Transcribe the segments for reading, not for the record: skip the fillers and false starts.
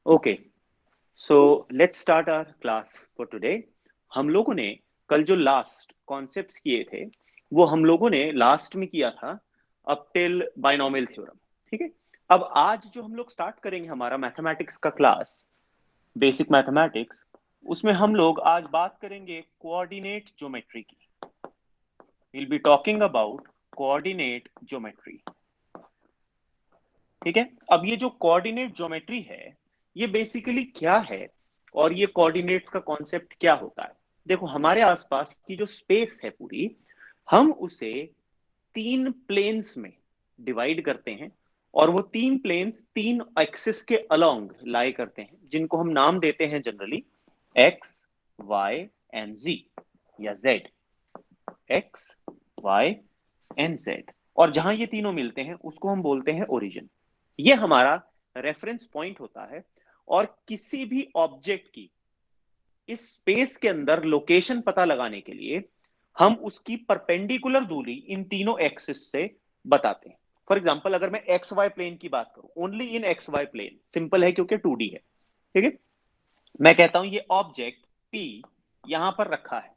Okay, so let's start our class for today. हम लोगों ने कल जो लास्ट कॉन्सेप्ट्स किए थे वो हम लोगों ने लास्ट में किया था अप टिल बाइनोमियल थ्योरम। ठीक है। अब आज जो हम लोग स्टार्ट करेंगे हमारा मैथमेटिक्स का क्लास, बेसिक मैथमेटिक्स, उसमें हम लोग आज बात करेंगे कोऑर्डिनेट ज्योमेट्री की। Will be talking about coordinate geometry. ठीक है। अब ये जो कोऑर्डिनेट ज्योमेट्री है ये बेसिकली क्या है और ये कोऑर्डिनेट्स का कॉन्सेप्ट क्या होता है। देखो, हमारे आसपास की जो स्पेस है पूरी, हम उसे तीन प्लेन्स में डिवाइड करते हैं और वो तीन प्लेन्स तीन एक्सिस के अलोंग लाई करते हैं, जिनको हम नाम देते हैं generally X, Y and G, या Z. X, Y and Z. और जहां ये तीनों मिलते हैं उसको हम बोलते हैं ओरिजिन। ये हमारा रेफरेंस पॉइंट होता है। और किसी भी ऑब्जेक्ट की इस स्पेस के अंदर लोकेशन पता लगाने के लिए हम उसकी परपेंडिकुलर दूरी इन तीनों एक्सिस से बताते हैं। फॉर एग्जाम्पल, अगर मैं एक्स वाई प्लेन की बात करूं, only in X Y plane, simple है क्योंकि 2D है। ठीक है। मैं कहता हूं ये ऑब्जेक्ट P यहां पर रखा है,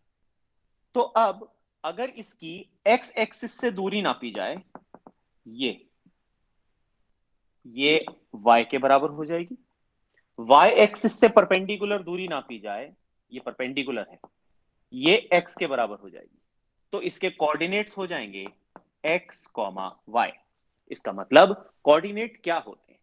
तो अब अगर इसकी एक्स एक्सिस से दूरी नापी जाए, ये ये y के बराबर हो जाएगी। y एक्सिस से परपेंडिकुलर दूरी नापी जाए, ये परपेंडिकुलर है, ये x के बराबर हो जाएगी। तो इसके कोऑर्डिनेट्स हो जाएंगे x, y। इसका मतलब कोऑर्डिनेट क्या होते हैं?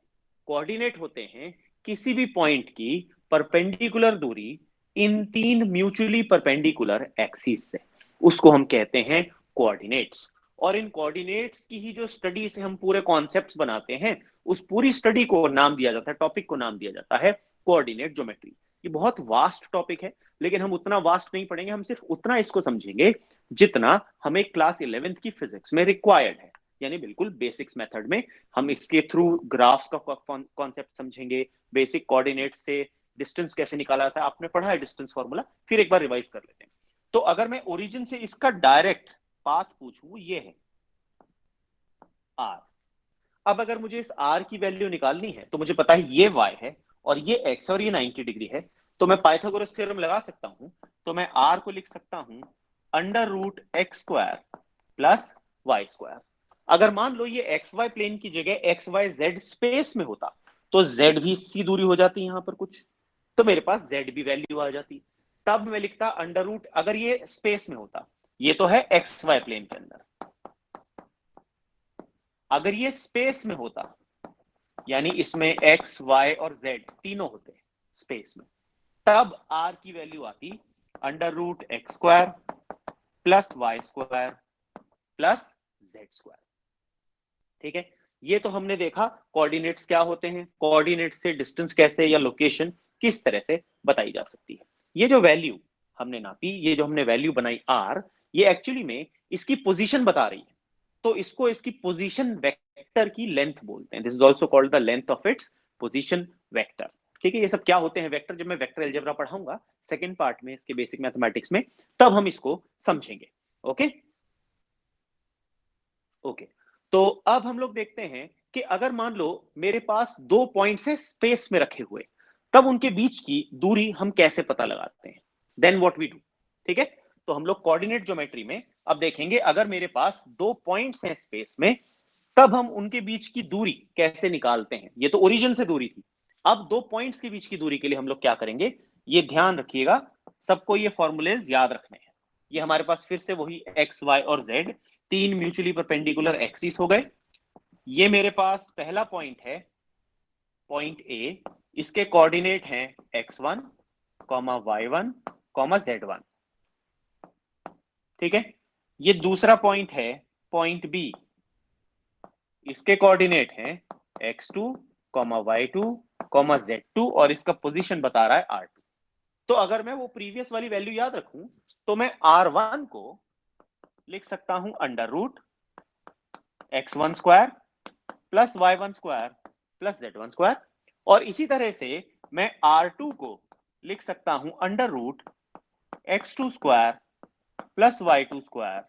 कोऑर्डिनेट होते हैं किसी भी पॉइंट की परपेंडिकुलर दूरी इन तीन म्यूचुअली परपेंडिकुलर एक्सिस से, उसको हम कहते हैं कोऑर्डिनेट्स। और इन कोऑर्डिनेट्स की ही जो स्टडी से हम पूरे कॉन्सेप्ट्स बनाते हैं, उस पूरी स्टडी को नाम दिया जाता है, टॉपिक को नाम दिया जाता है कोऑर्डिनेट ज्योमेट्री। ये बहुत वास्ट टॉपिक है, लेकिन हम उतना वास्ट नहीं पढ़ेंगे, हम सिर्फ उतना इसको समझेंगे जितना हमें क्लास 11th की फिजिक्स में रिक्वायर्ड है, यानी बिल्कुल बेसिक्स मेथड में। हम इसके थ्रू ग्राफ्स का कॉन्सेप्ट समझेंगे, बेसिक कोऑर्डिनेट से डिस्टेंस कैसे निकाला था, आपने पढ़ा है डिस्टेंस फॉर्मूला, फिर एक बार रिवाइज कर लेते हैं। तो अगर मैं ओरिजिन से इसका डायरेक्ट पाथ पूछूं, ये है आर। अब अगर मुझे इस आर की वैल्यू निकालनी है तो मुझे पता है ये वाई है और ये एक्स और ये 90 डिग्री है, तो मैं पाइथागोरस थ्योरम लगा सकता हूं। तो मैं आर को लिख सकता हूं under root X square plus Y square. अगर मान लो ये एक्स वाई प्लेन की जगह एक्स वाई जेड स्पेस में होता, तो जेड भी इसी दूरी हो जाती यहां पर कुछ, तो मेरे पास जेड भी वैल्यू आ जाती। तब मैं लिखता अंडर रूट, अगर ये स्पेस में होता, ये तो है एक्स वाई प्लेन के अंदर, अगर ये स्पेस में होता यानी इसमें एक्स वाई और जेड तीनों होते स्पेस में, तब आर की वैल्यू आती under root X square plus Y square plus Z square. ठीक है। ये तो हमने देखा कोऑर्डिनेट्स क्या होते हैं, कोऑर्डिनेट्स से डिस्टेंस कैसे या लोकेशन किस तरह से बताई जा सकती है। ये जो वैल्यू हमने नापी, ये जो हमने वैल्यू बनाई आर, ये एक्चुअली में इसकी पोजीशन बता रही है, तो इसको इसकी पोजीशन वेक्टर की लेंथ बोलते हैं। This is also called the length of its position vector. ठीक है। ये सब क्या होते हैं वेक्टर, जब मैं वेक्टर अलजेब्रा पढ़ाऊंगा सेकंड पार्ट में इसके बेसिक मैथमेटिक्स में, तब हम इसको समझेंगे। Okay okay. तो अब हम लोग देखते हैं कि अगर मान लो मेरे पास दो पॉइंट्स है स्पेस में रखे हुए, तब उनके बीच की दूरी हम कैसे पता लगाते हैं, देन व्हाट वी डू। ठीक है। तो हम लोग कोऑर्डिनेट ज्योमेट्री में अब देखेंगे, अगर मेरे पास दो पॉइंट्स हैं स्पेस में, तब हम उनके बीच की दूरी कैसे निकालते हैं। ये तो ओरिजिन से दूरी थी, अब दो पॉइंट्स के बीच की दूरी के लिए हम लोग क्या करेंगे, ये ध्यान रखिएगा, सबको ये फॉर्मूलेज याद रखने हैं। ये हमारे पास फिर से वही एक्स वाई और जेड, तीन म्यूचुअली परपेंडिकुलर एक्सिस हो गए। ये मेरे पास पहला पॉइंट है, पॉइंट ए, इसके कोऑर्डिनेट हैं x1, y1, z1। ठीक है। ये दूसरा पॉइंट है, पॉइंट बी, इसके कोऑर्डिनेट हैं x2, y2, z2, और इसका पोजीशन बता रहा है r2। तो अगर मैं वो प्रीवियस वाली वैल्यू याद रखूं, तो मैं r1 को लिख सकता हूं under root x1 square plus y1 square plus z1 square, और इसी तरह से मैं r2 को लिख सकता हूं under root x2 square plus y2 square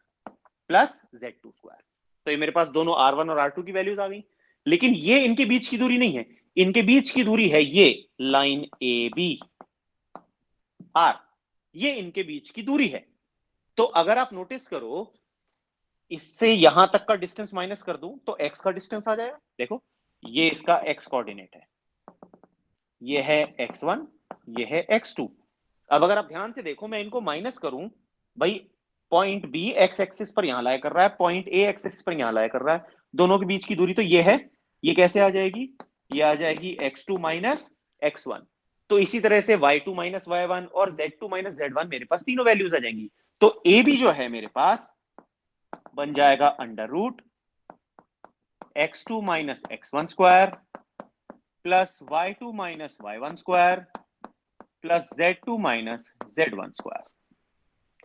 plus z2 square. तो ये मेरे पास दोनों r1 और r2 की वैल्यूज आ गई, लेकिन ये इनके बीच की दूरी नहीं है, इनके बीच की दूरी है ये लाइन ए बी आर, ये इनके बीच की दूरी है। तो अगर आप नोटिस करो, इससे यहां तक का डिस्टेंस माइनस कर दूं तो x का डिस्टेंस आ जाएगा। देखो ये इसका x कोऑर्डिनेट है, ये है x1, ये है x2। अब अगर आप ध्यान से देखो, मैं इनको माइनस करूं, भाई पॉइंट बी एक्स एक्सिस पर यहां लाया कर रहा है, पॉइंट ए एक्सिस पर यहां लाया कर रहा है, दोनों के बीच की दूरी तो ये है, ये कैसे आ जाएगी, ये आ जाएगी x2 माइनस x1। तो इसी तरह से y2 माइनस y1 और z2 माइनस z1, मेरे पास तीनों वैल्यूज आ जाएंगी। तो ए बी जो है मेरे पास बन जाएगा under root x2 minus x1 square plus y2 minus y1 square plus z2 minus z1 square.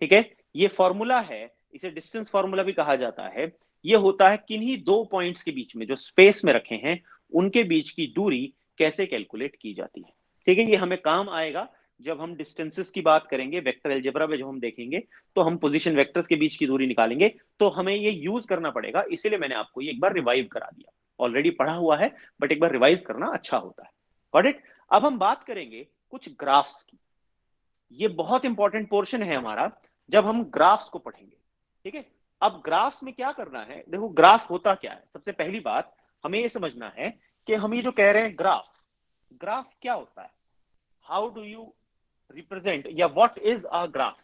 ठीक है, ये फॉर्मूला है, इसे डिस्टेंस फॉर्मूला भी कहा जाता है। ये होता है किन्हीं दो पॉइंट्स के बीच में जो स्पेस में रखे हैं, उनके बीच की दूरी कैसे कैलकुलेट की जाती है। ठीक है, ये हमें काम आएगा जब हम डिस्टेंसेस की बात करेंगे, वेक्टर अलजेब्रा में जब हम देखेंगे तो हम पोजीशन वेक्टर्स के बीच की दूरी निकालेंगे, तो हमें ये यूज करना पड़ेगा। इसीलिए मैंने आपको ये एक बार रिवाइव करा दिया, ऑलरेडी पढ़ा हुआ है बट एक बार रिवाइज करना अच्छा होता है। Got it. अब हम बात करेंगे कुछ ग्राफ्स की, ये बहुत इंपॉर्टेंट पोर्शन है हमारा जब हम ग्राफ्स को पढ़ेंगे। ठीक है, अब ग्राफ्स में क्या करना है, देखो ग्राफ होता क्या है। सबसे पहली बात हमें ये समझना है कि हम ये जो कह रहे हैं ग्राफ, ग्राफ क्या होता है, हाउ डू यू रिप्रेजेंट या व्हाट इज अ ग्राफ।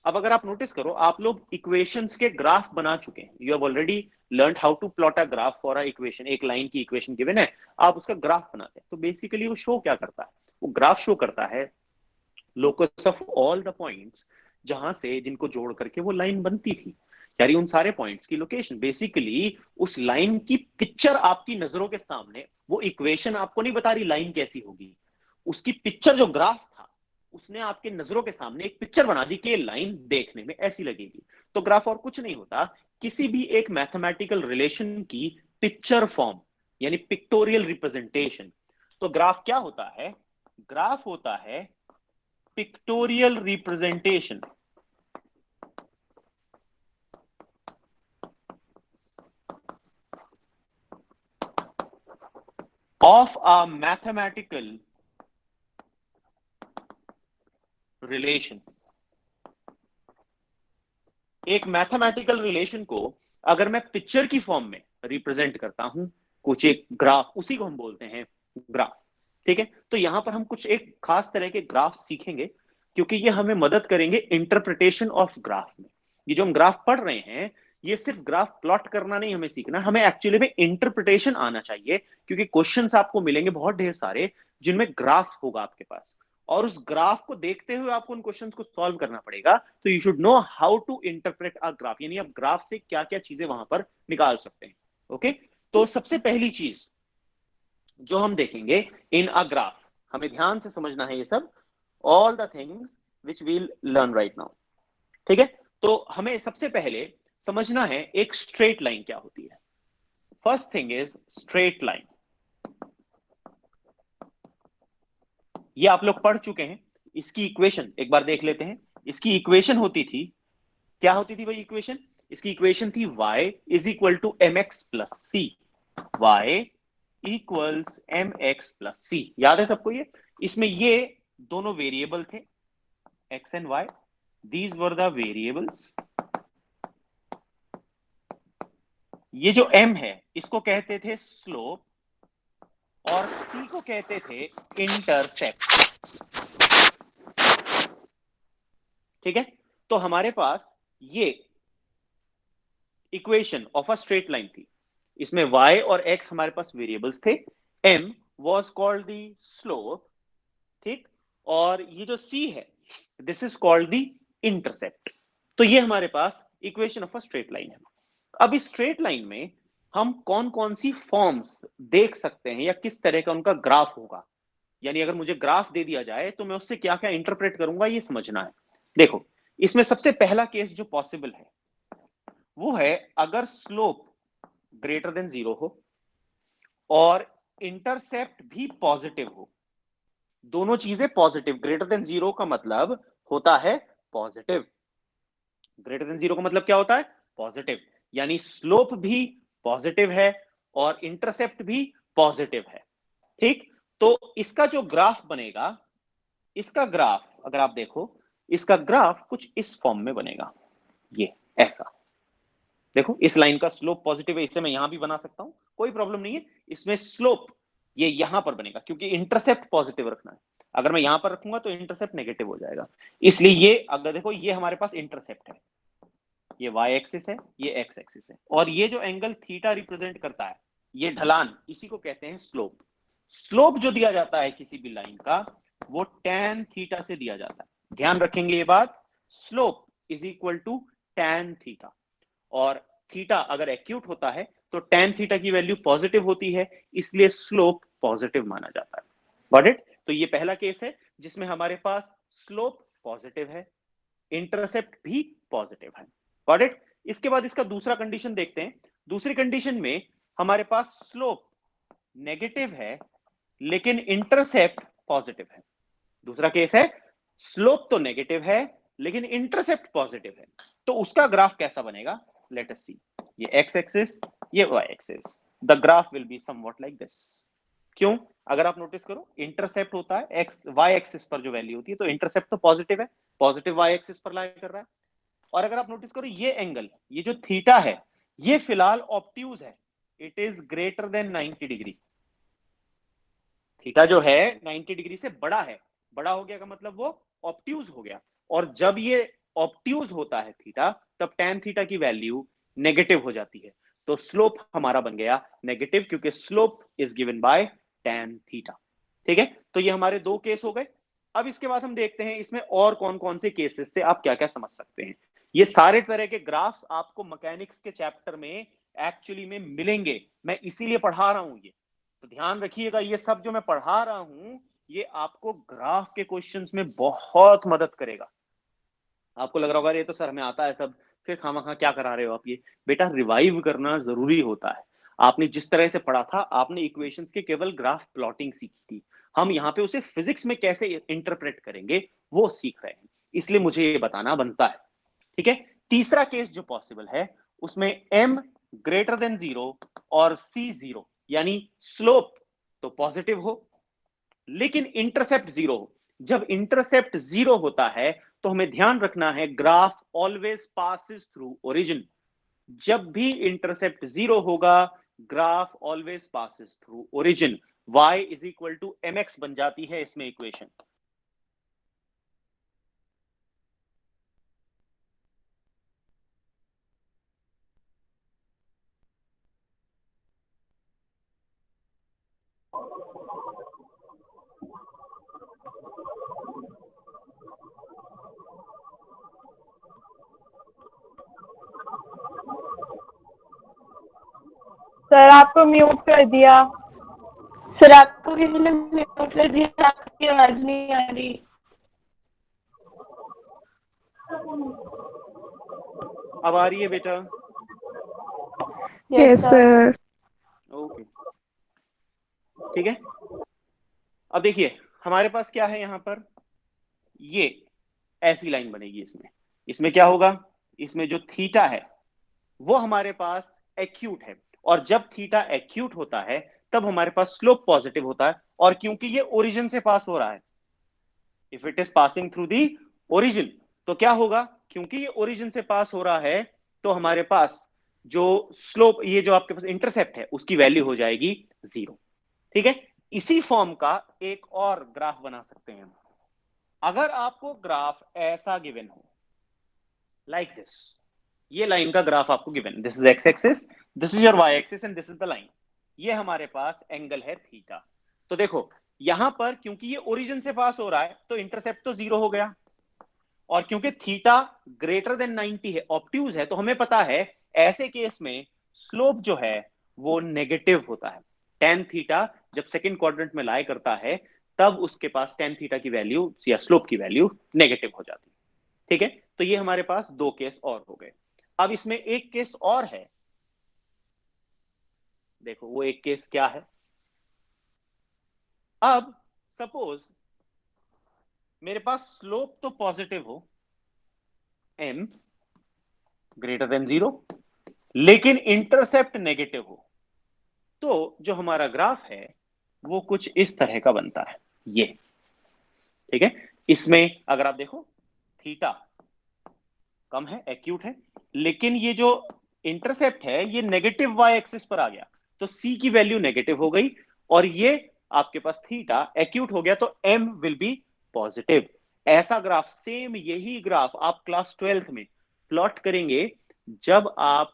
अब अगर आप नोटिस करो, आप लोग इक्वेशंस के ग्राफ बना चुके हैं, you have already learn how to plot a graph for a equation. एक लाइन की इक्वेशन गिवन है, आप उसका ग्राफ बनाते हैं। तो बेसिकली वो शो क्या करता है, वो ग्राफ शो करता है locus of all the points, जहां से जिनको जोड़ करके वो लाइन बनती थी, यानी उन सारे पॉइंट्स की लोकेशन। बेसिकली उस लाइन की पिक्चर आपकी नजरों के सामने, वो इक्वेशन आपको नहीं बता रही लाइन कैसी होगी, उसकी पिक्चर जो ग्राफ था उसने आपके नजरों के सामने एक पिक्चर बना दी कि ये लाइन देखने में ऐसी लगेगी। तो ग्राफ और कुछ नहीं होता, किसी भी एक मैथमेटिकल रिलेशन की पिक्चर फॉर्म, यानी पिक्टोरियल रिप्रेजेंटेशन। तो ग्राफ क्या होता है, ग्राफ होता है pictorial representation of a mathematical relation। एक मैथमेटिकल रिलेशन को अगर मैं पिक्चर की फॉर्म में रिप्रेजेंट करता हूं, कुछ एक ग्राफ, उसी को हम बोलते हैं ग्राफ। ठीक है, तो यहां पर हम कुछ एक खास तरह के ग्राफ सीखेंगे, क्योंकि ये हमें मदद करेंगे इंटरप्रिटेशन ऑफ ग्राफ में। ये जो हम ग्राफ पढ़ रहे हैं, ये सिर्फ ग्राफ प्लॉट करना नहीं हमें सीखना, हमें एक्चुअली में इंटरप्रिटेशन आना चाहिए, क्योंकि क्वेश्चंस आपको मिलेंगे बहुत ढेर सारे जिनमें ग्राफ होगा आपके पास, और उस ग्राफ को देखते हुए आपको उन क्वेश्चंस को सॉल्व करना पड़ेगा। तो you should know how to interpret a graph, यानी आप ग्राफ से क्या क्या चीजें वहां पर निकाल सकते हैं। ओके, तो सबसे पहली चीज जो हम देखेंगे इन अ ग्राफ, हमें ध्यान से समझना है ये सब, all the things which we'll learn right now. ठीक है, तो हमें सबसे पहले समझना है एक स्ट्रेट लाइन क्या होती है। First thing is straight line. ये आप लोग पढ़ चुके हैं, इसकी इक्वेशन एक बार देख लेते हैं। इसकी इक्वेशन होती थी, क्या होती थी भाई इक्वेशन, इसकी इक्वेशन थी y is equal to m x plus c, y equals m x plus c. याद है सबको ये, इसमें ये दोनों वेरिएबल थे x and y, these were the variables. ये जो m है इसको कहते थे स्लोप, और c को कहते थे इंटरसेप्ट। ठीक है, तो हमारे पास ये equation of a straight line थी, इसमें y और x हमारे पास वेरिएबल्स थे, m was called the slope, ठीक, और ये जो c है this is called the intercept. तो ये हमारे पास equation of a straight line है। अब इस स्ट्रेट लाइन में हम कौन कौन सी फॉर्म्स देख सकते हैं या किस तरह का उनका ग्राफ होगा, यानी अगर मुझे ग्राफ दे दिया जाए तो मैं उससे क्या क्या इंटरप्रेट करूंगा, ये समझना है। देखो, इसमें सबसे पहला केस जो पॉसिबल है वो है अगर स्लोप ग्रेटर देन 0 हो और इंटरसेप्ट भी पॉजिटिव हो। दोनों चीजें पॉजिटिव, ग्रेटर देन 0 का मतलब होता है पॉजिटिव, ग्रेटर देन 0 का मतलब क्या होता है, पॉजिटिव, यानी स्लोप भी पॉजिटिव है और इंटरसेप्ट भी पॉजिटिव है। ठीक, तो इसका जो ग्राफ बनेगा, इसका ग्राफ अगर आप देखो, इसका ग्राफ कुछ इस फॉर्म में बनेगा, ये ऐसा। देखो इस लाइन का स्लोप पॉजिटिव है, इसे मैं यहां भी बना सकता हूं, कोई प्रॉब्लम नहीं है। इसमें स्लोप ये यहां पर बनेगा क्योंकि इंटरसेप्ट पॉजिटिव रखना है। अगर मैं यहां पर रखूंगा तो इंटरसेप्ट नेगेटिव हो जाएगा, इसलिए ये अगर देखो ये हमारे पास इंटरसेप्ट है, ये y एक्सिस है, ये x एक्सिस है, और ये जो एंगल थीटा रिप्रेजेंट करता है, ये ढलान, इसी को कहते हैं स्लोप। स्लोप जो दिया जाता है किसी भी लाइन का, वो tan थीटा से दिया जाता है। ध्यान रखेंगे ये बात, slope is equal to tan theta, और थीटा अगर एक्यूट होता है तो tan थीटा की वैल्यू पॉजिटिव होती है, इसलिए स्लोप पॉजिटिव माना जाता है। Got it? तो ये पहला केस है जिसमें हमारे पास स्लोप पॉजिटिव है, इंटरसेप्ट भी पॉजिटिव है। Got it? इसके बाद इसका दूसरा कंडीशन देखते हैं। दूसरी कंडीशन में हमारे पास स्लोप नेगेटिव है लेकिन इंटरसेप्ट पॉजिटिव है। दूसरा केस है स्लोप तो नेगेटिव है लेकिन इंटरसेप्ट पॉजिटिव है, तो उसका ग्राफ कैसा बनेगा? Let us see. ये एक्स एक्सिस, ये Y axis, the graph will be somewhat like this. क्यों? अगर आप नोटिस करो, इंटरसेप्ट होता है एक्स वाई एक्सिस पर जो वैल्यू होती है, तो इंटरसेप्ट तो पॉजिटिव है, पॉजिटिव वाई एक्सिस पर लाई कर रहा है। और अगर आप नोटिस करो ये एंगल, ये जो थीटा है, ये फिलहाल ऑब्ट्यूज है, it is greater than 90 degree. Theta जो है 90 डिग्री से बड़ा है, बड़ा हो गया का मतलब वो ऑब्ट्यूज हो गया, और जब ये ऑब्ट्यूज होता है थीटा, तब tan थीटा की वैल्यू नेगेटिव हो जाती है, तो स्लोप हमारा बन गया नेगेटिव, क्योंकि slope is given by tan theta. ठीक है, तो ये हमारे दो केस हो गए। अब इसके बाद हम देखते हैं इसमें और कौन कौन से केसेस से आप क्या क्या समझ सकते हैं। ये सारे तरह के ग्राफ्स आपको मैकेनिक्स के चैप्टर में एक्चुअली में मिलेंगे, मैं इसीलिए पढ़ा रहा हूं ये, तो ध्यान रखिएगा, ये सब जो मैं पढ़ा रहा हूं ये आपको ग्राफ के क्वेश्चंस में बहुत मदद करेगा। आपको लग रहा होगा ये तो सर हमें आता है सब, फिर खामा क्या करा रहे हो आप? ये बेटा रिवाइव करना जरूरी होता है। आपने जिस तरह से पढ़ा था, आपने इक्वेशंस के केवल ग्राफ प्लॉटिंग सीखी थी, हम यहाँ पे उसे फिजिक्स में कैसे इंटरप्रेट करेंगे वो सीख रहे हैं, इसलिए मुझे ये बताना बनता है। ठीक है, तीसरा केस जो पॉसिबल है उसमें m ग्रेटर देन 0 और c 0, यानी स्लोप तो पॉजिटिव हो लेकिन इंटरसेप्ट 0 हो। जब इंटरसेप्ट 0 होता है तो हमें ध्यान रखना है graph always passes through origin. जब भी इंटरसेप्ट 0 होगा, graph always passes through origin, y is equal to mx बन जाती है इसमें इक्वेशन। सर आपको म्यूट कर दिया, सर आपको किसी ने म्यूट कर दिया, आपकी आवाज नहीं आ रही। अब आ रही है बेटा? Yes sir. ओके, ठीक है। अब देखिए हमारे पास क्या है यहाँ पर, ये ऐसी लाइन बनेगी, इसमें इसमें क्या होगा, इसमें जो थीटा है वो हमारे पास एक्यूट है, और जब थीटा एक्यूट होता है तब हमारे पास स्लोप पॉजिटिव होता है, और क्योंकि ये ओरिजिन से पास हो रहा है, if it is passing through the origin, तो क्या होगा, क्योंकि ये ओरिजिन से पास हो रहा है तो हमारे पास जो स्लोप, ये जो आपके पास इंटरसेप्ट है उसकी वैल्यू हो जाएगी 0। ठीक है, इसी फॉर्म का एक और ग्राफ बना सकते हैं हम। अगर आपको ग्राफ ऐसा गिवन हो लाइक दिस, ये लाइन का ग्राफ आपको given, this is X axis, this is your Y axis and this is the line, ये हमारे पास एंगल है थीटा। तो देखो यहां पर क्योंकि ये ओरिजिन से पास हो रहा है तो इंटरसेप्ट तो 0 हो गया, और क्योंकि थीटा ग्रेटर देन 90 है, ऑब्ट्यूज है, तो हमें पता है ऐसे केस में स्लोप जो है वो नेगेटिव होता है। tan थीटा जब सेकंड क्वाड्रेंट में लाई करता है तब उसके पास tan थीटा की वैल्यू या स्लोप की वैल्यू नेगेटिव हो जाती है। ठीक है, तो ये हमारे पास दो केस और हो गए। अब इसमें एक केस और है, देखो वो एक केस क्या है। अब सपोज मेरे पास स्लोप तो पॉजिटिव हो, m ग्रेटर देन 0, लेकिन इंटरसेप्ट नेगेटिव हो, तो जो हमारा ग्राफ है वो कुछ इस तरह का बनता है, ये ठीक है। इसमें अगर आप देखो थीटा कम है, एक्यूट है, लेकिन ये जो इंटरसेप्ट है ये नेगेटिव वाई एक्सिस पर आ गया, तो सी की वैल्यू नेगेटिव हो गई, और ये आपके पास थीटा एक्यूट हो गया, तो एम विल बी पॉजिटिव। ऐसा ग्राफ, सेम यही ग्राफ आप क्लास 12th में प्लॉट करेंगे जब आप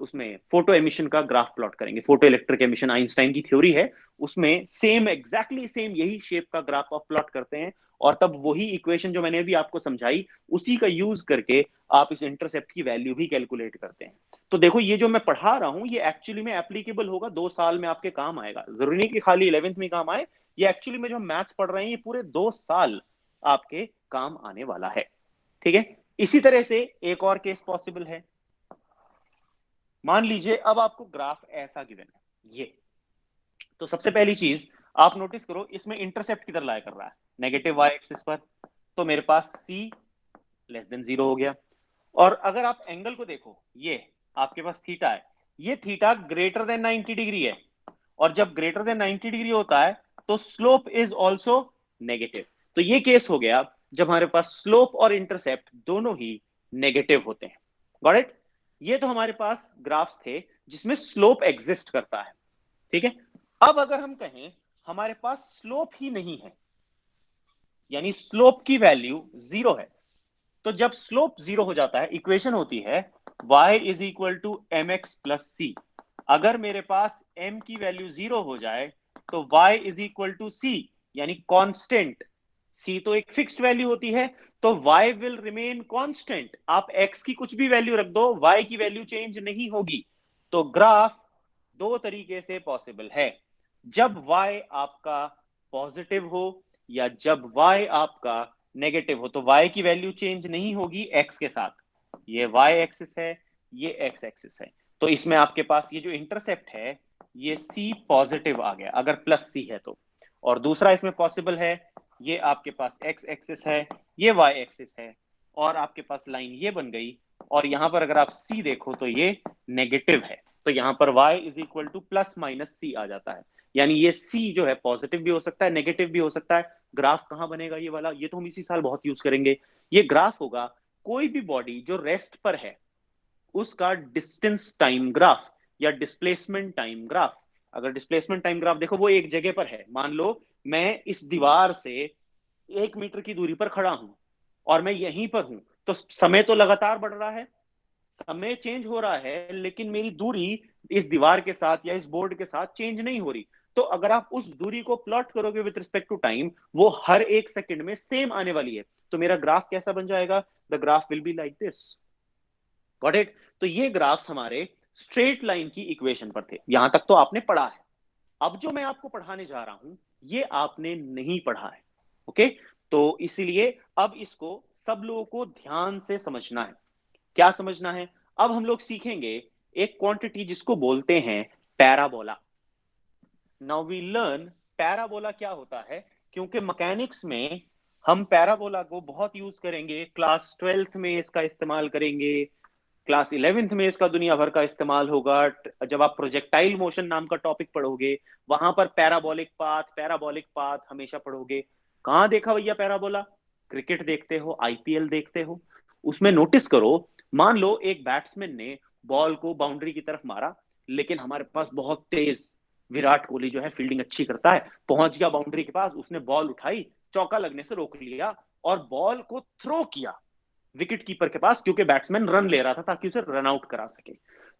उसमें फोटो एमिशन का ग्राफ प्लॉट करेंगे। फोटो इलेक्ट्रिक एमिशन आइंस्टाइन की थ्योरी है, उसमें सेम एग्जैक्टली सेम यही शेप का ग्राफ आप प्लॉट करते हैं, और तब वही इक्वेशन जो मैंने अभी आपको समझाई उसी का यूज करके आप इस इंटरसेप्ट की वैल्यू भी कैलकुलेट करते हैं। तो देखो ये जो मैं पढ़ा रहा हूं ये एक्चुअली में एप्लीकेबल होगा, 2 साल में आपके काम आएगा, जरूरी नहीं कि खाली 11th में काम आए। ये एक्चुअली में जो मैथ्स पढ़ रहे हैं ये पूरे 2 साल आपके काम आने वाला है, ठीक है। इसी तरह से एक और केस पॉसिबल है। मान लीजिए अब आपको ग्राफ ऐसा गिवन है ये, तो सबसे पहली चीज आप नोटिस करो इसमें इंटरसेप्ट किधर लाया कर रहा है, नेगेटिव वाई एक्सिस पर, तो मेरे पास सी लेस देन 0 हो गया। और अगर आप एंगल को देखो, ये आपके पास थीटा है, ये थीटा ग्रेटर देन 90 डिग्री है, और जब ग्रेटर देन 90 डिग्री होता है तो स्लोप इज ऑल्सो नेगेटिव। तो ये केस हो गया जब हमारे पास स्लोप और इंटरसेप्ट दोनों ही नेगेटिव होते हैं। Got it? ये तो हमारे पास ग्राफ्स थे जिसमें स्लोप एग्जिस्ट करता है, ठीक है। अब अगर हम कहें हमारे पास स्लोप ही नहीं है, यानी स्लोप की वैल्यू 0 है, तो जब स्लोप 0 हो जाता है इक्वेशन होती है y is equal to m x plus c. अगर मेरे पास m की वैल्यू 0 हो जाए तो y is equal to c, यानी कांस्टेंट। c तो एक फिक्स्ड वैल्यू होती है, तो y विल रिमेन कांस्टेंट। आप x की कुछ भी वैल्यू रख दो, y की वैल्यू चेंज नहीं होगी। तो ग्राफ दो तरीके से पॉसिबल है, जब y आपका पॉजिटिव हो या जब y आपका नेगेटिव हो। तो y की वैल्यू चेंज नहीं होगी x के साथ, ये y एक्सिस है, ये x एक्सिस है। तो इसमें आपके पास ये जो इंटरसेप्ट है ये c पॉजिटिव आ गया अगर प्लस c है तो। और दूसरा इसमें पॉसिबल है, ये आपके पास x एक्सिस है, ये y एक्सिस है, और आपके पास लाइन ये बन गई, और यहां पर अगर आप c देखो तो ये नेगेटिव है, तो यहां पर y is equal two plus minus c आ जाता है। यानी ये c जो है पॉजिटिव भी हो सकता है, नेगेटिव भी हो सकता है। ग्राफ कहां बनेगा ये वाला, ये तो हम इसी साल बहुत यूज करेंगे। ये ग्राफ होगा कोई भी बॉडी जो रेस्ट पर है उसका डिस्टेंस टाइम ग्राफ या डिस्प्लेसमेंट टाइम ग्राफ। अगर डिस्प्लेसमेंट टाइम ग्राफ देखो वो एक जगह पर है, मान लो मैं इस दीवार से 1 मीटर की दूरी पर खड़ा हूं और मैं यहीं पर हूं, तो समय तो लगातार बढ़ रहा है, समय चेंज हो रहा है, लेकिन मेरी दूरी इस दीवार के साथ या इस बोर्ड के साथ चेंज नहीं हो रही। तो अगर आप उस दूरी को प्लॉट करोगे विद रिस्पेक्ट टू टाइम, वो हर 1 सेकंड में सेम आने वाली है। तो मेरा ग्राफ कैसा बन जाएगा, the graph will be like this. Got it? तो ये ग्राफ्स हमारे स्ट्रेट लाइन की इक्वेशन पर थे, यहां तक तो आपने पढ़ा है। अब जो मैं आपको पढ़ाने जा रहा हूं ये आपने नहीं पढ़ा है, ओके। तो इसीलिए अब इसको सब लोगों को ध्यान से समझना है। क्या समझना है? अब हम लोग सीखेंगे एक क्वांटिटी जिसको बोलते हैं parabola. Now we learn parabola क्या होता है, क्योंकि मैकेनिक्स में हम पैराबोला को बहुत यूज करेंगे, क्लास 12th में इसका इस्तेमाल करेंगे, क्लास 11th में इसका दुनिया भर का इस्तेमाल होगा। जब आप प्रोजेक्टाइल मोशन नाम का टॉपिक पढ़ोगे वहां पर पैराबोलिक पाथ हमेशा पढ़ोगे। कहां देखा भैया पैराबोला? क्रिकेट देखते हो, आईपीएल देखते हो, उसमें नोटिस करो, मान लो एक बैट्समैन ने बॉल को बाउंड्री की तरफ मारा, लेकिन हमारे पास बहुत तेज विराट कोहली जो है फील्डिंग अच्छी करता है, पहुंच गया बाउंड्री के पास, उसने बॉल उठाई, चौका लगने से रोक लिया और बॉल को थ्रो किया विकेट कीपर के पास, क्योंकि बैट्समैन रन ले रहा था ताकि उसे रन आउट करा सके।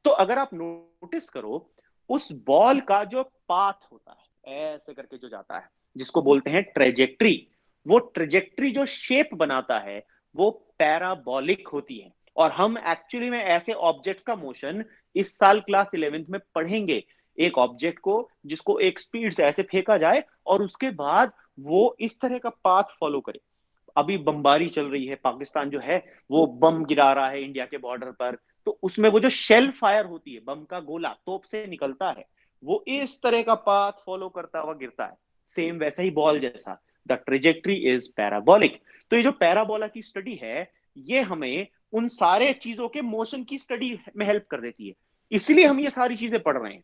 तो अगर आप नोटिस करो उस बॉल का जो पाथ होता है ऐसे करके जो जाता है जिसको बोलते हैं ट्रेजेक्ट्री, वो ट्रेजेक्ट्री जो शेप बनाता है वो पैराबोलिक होती है। और हम एक्चुअली में ऐसे ऑब्जेक्ट्स का मोशन इस साल क्लास 11th में पढ़ेंगे। एक ऑब्जेक्ट को जिसको एक स्पीड से ऐसे फेंका जाए और उसके बाद वो इस तरह का पाथ फॉलो करे। अभी बमबारी चल रही है, पाकिस्तान जो है वो बम गिरा रहा है इंडिया के बॉर्डर पर, तो उसमें वो जो शेल फायर होती है, बम का गोला तोप से निकलता है, वो इस तरह का पाथ फॉलो करता हुआ गिरता है, सेम वैसे ही बॉल जैसा। The trajectory is parabolic. तो ये जो पैराबोला की स्टडी है ये हमें उन सारे चीजों के मोशन की स्टडी में हेल्प कर देती है, इसलिए हम ये सारी चीजें पढ़ रहे हैं।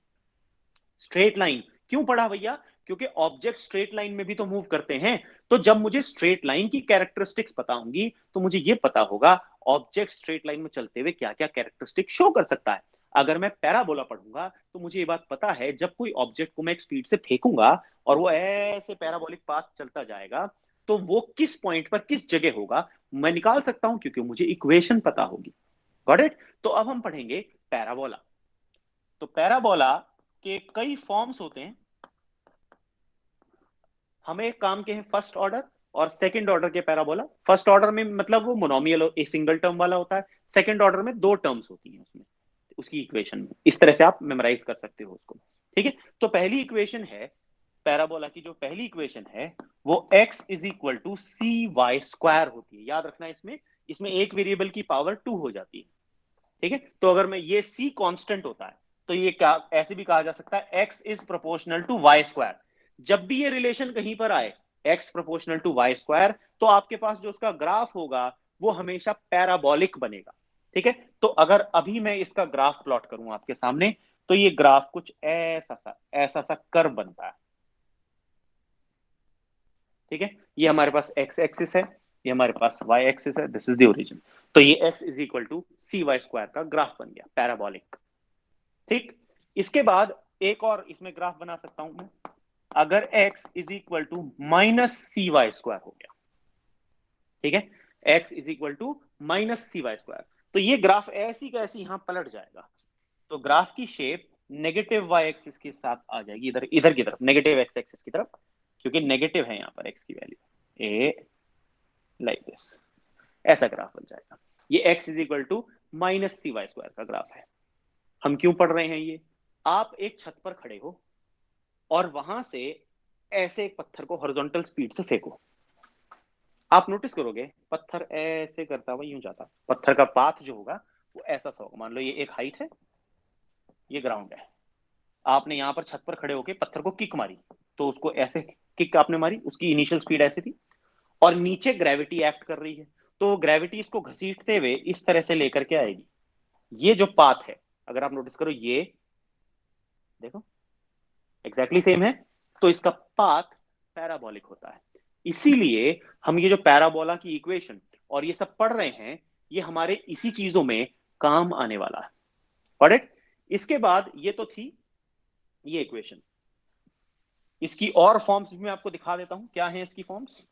स्ट्रेट लाइन क्यों पढ़ा भैया? क्योंकि ऑब्जेक्ट स्ट्रेट लाइन में भी तो मूव करते हैं। तो जब मुझे स्ट्रेट लाइन की कैरेक्टरिस्टिक्स पता होंगी तो मुझे ये पता होगा ऑब्जेक्ट स्ट्रेट लाइन में चलते हुए क्या क्या कैरेक्टरिस्टिक शो कर सकता है। अगर मैं पैराबोला पढ़ूंगा तो मुझे ये बात पता है, जब कोई ऑब्जेक्ट को मैं एक स्पीड से फेंकूंगा और वो ऐसे पैराबोलिक पाथ चलता जाएगा तो वो किस पॉइंट पर किस जगह होगा मैं निकाल सकता हूं, क्योंकि मुझे इक्वेशन पता होगी। Got it? तो अब हम पढ़ेंगे पैराबोला। तो पैराबोला के कई फॉर्म्स होते हैं। हमें एक काम के हैं फर्स्ट ऑर्डर और सेकंड ऑर्डर के पैराबोला। फर्स्ट ऑर्डर में मतलब वो मोनोमियल एक सिंगल टर्म वाला होता है, सेकंड ऑर्डर में दो टर्म्स होती हैं उसमें, उसकी इक्वेशन में। इस तरह से आप मेमोराइज कर सकते हो उसको। ठीक है, तो पहली इक्वेशन है पैराबोला की, जो पहली इक्वेशन है वो x is equal to C Y square होती है। याद रखना, इसमें इसमें एक वेरिएबल की पावर 2 हो जाती है। ठीक है, तो अगर मैं ये c कांस्टेंट होता है तो ये क्या ऐसे भी कहा जा सकता है x is proportional to Y square. जब भी ये रिलेशन कहीं पर आए x proportional to Y square, तो आपके पास जो उसका ग्राफ होगा वो हमेशा पैराबोलिक बनेगा। ठीक है, तो अगर अभी मैं इसका ग्राफ प्लॉट करूं आपके सामने तो ये ग्राफ कुछ ऐसा सा कर्व बनता है। ठीक है, ये हमारे पास x एक्सिस है, ये हमारे पास y एक्सिस है, दिस इज द ओरिजिन। तो ये x is equal to C Y square का ग्राफ बन गया, पैराबोलिक। ठीक, इसके बाद एक और इसमें ग्राफ बना सकता हूं मैं, अगर x is equal to minus C Y square हो गया। ठीक है, x is equal to minus C Y square, तो ये ग्राफ ऐसी कैसी यहां पलट जाएगा। तो ग्राफ की शेप नेगेटिव वाई एक्सिस के साथ आ जाएगी, इधर इधर की तरफ, नेगेटिव एक्स एक्सिस की तरफ, क्योंकि नेगेटिव है यहां पर x की वैल्यू। ए लाइक दिस, ऐसा ग्राफ बन जाएगा। ये x is equal to minus C Y square का ग्राफ है। हम क्यों पढ़ रहे हैं ये? आप एक छत पर खड़े हो और वहां से ऐसे एक पत्थर को हॉरिजॉन्टल स्पीड से फेंको, आप नोटिस करोगे पत्थर ऐसे करता हुआ यूं जाता, पत्थर का पाथ जो होगा वो ऐसा सा होगा। मान लो ये एक हाइट है, ये ग्राउंड है, आपने यहां पर छत पर खड़े होकर पत्थर को किक मारी, तो उसको ऐसे किक आपने मारी, उसकी इनिशियल स्पीड ऐसी थी, और नीचे ग्रेविटी एक्ट कर रही है, तो ग्रेविटी इसको घसीटते हुए इस तरह से लेकर के आएगी। ये जो पाथ है, अगर आप नोटिस करो, ये देखो एग्जैक्टली सेम है, तो इसका पाथ पैराबोलिक होता है। इसीलिए हम ये जो पैराबोला की इक्वेशन और ये सब पढ़ रहे हैं, ये हमारे इसी चीजों में काम आने वाला है। Got it? इसके बाद ये तो थी ये इक्वेशन, इसकी और फॉर्म्स भी मैं आपको दिखा देता हूं, क्या है इसकी फॉर्म्स।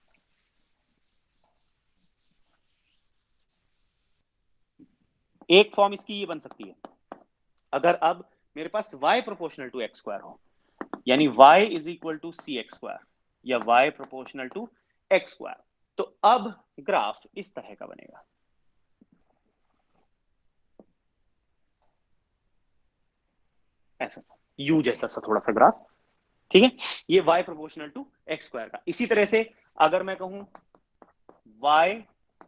एक फॉर्म इसकी ये बन सकती है, अगर अब मेरे पास y proportional to X square हो, यानी y is equal to C x square या y proportional to X square, तो अब ग्राफ इस तरह का बनेगा। ऐसा सा u जैसा सा थोड़ा सा ग्राफ। ठीक है, ये y proportional to X square का। इसी तरह से अगर मैं कहूं y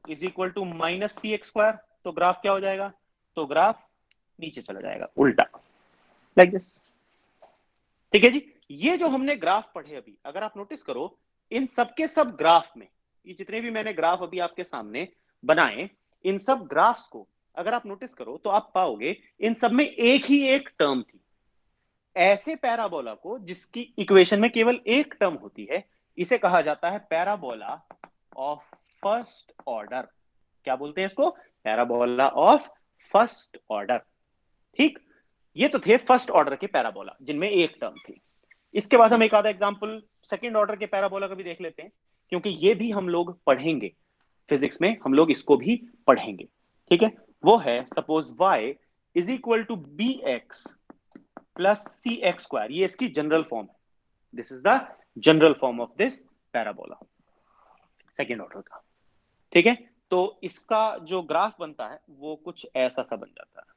is equal to minus C x square, तो ग्राफ क्या हो जाएगा? तो ग्राफ नीचे चला जाएगा उल्टा, लाइक दिस। ठीक है जी, ये जो हमने ग्राफ पढ़े अभी, अगर आप नोटिस करो इन सब के सब ग्राफ में, ये जितने भी मैंने ग्राफ अभी आपके सामने बनाए, इन सब ग्राफ्स को अगर आप नोटिस करो तो आप पाओगे इन सब में एक ही एक टर्म थी। ऐसे पैराबोला को जिसकी इक्वेशन में केवल एक टर्म होती है, इसे कहा जाता है पैराबोला ऑफ फर्स्ट ऑर्डर। क्या बोलते हैं इसको? Parabola of first order. ठीक, ये तो थे फर्स्ट ऑर्डर के पैराबोला जिनमें एक टर्म थी। इसके बाद हम एक आधा एग्जांपल सेकंड ऑर्डर के पैराबोला का भी देख लेते हैं, क्योंकि ये भी हम लोग पढ़ेंगे फिजिक्स में, हम लोग इसको भी पढ़ेंगे। ठीक है, वो है suppose y is equal to B X plus C x square, ये इसकी जनरल फॉर्म है। This is the general form of this parabola, second order का। ठीक है, तो इसका जो ग्राफ बनता है वो कुछ ऐसा सा बन जाता है,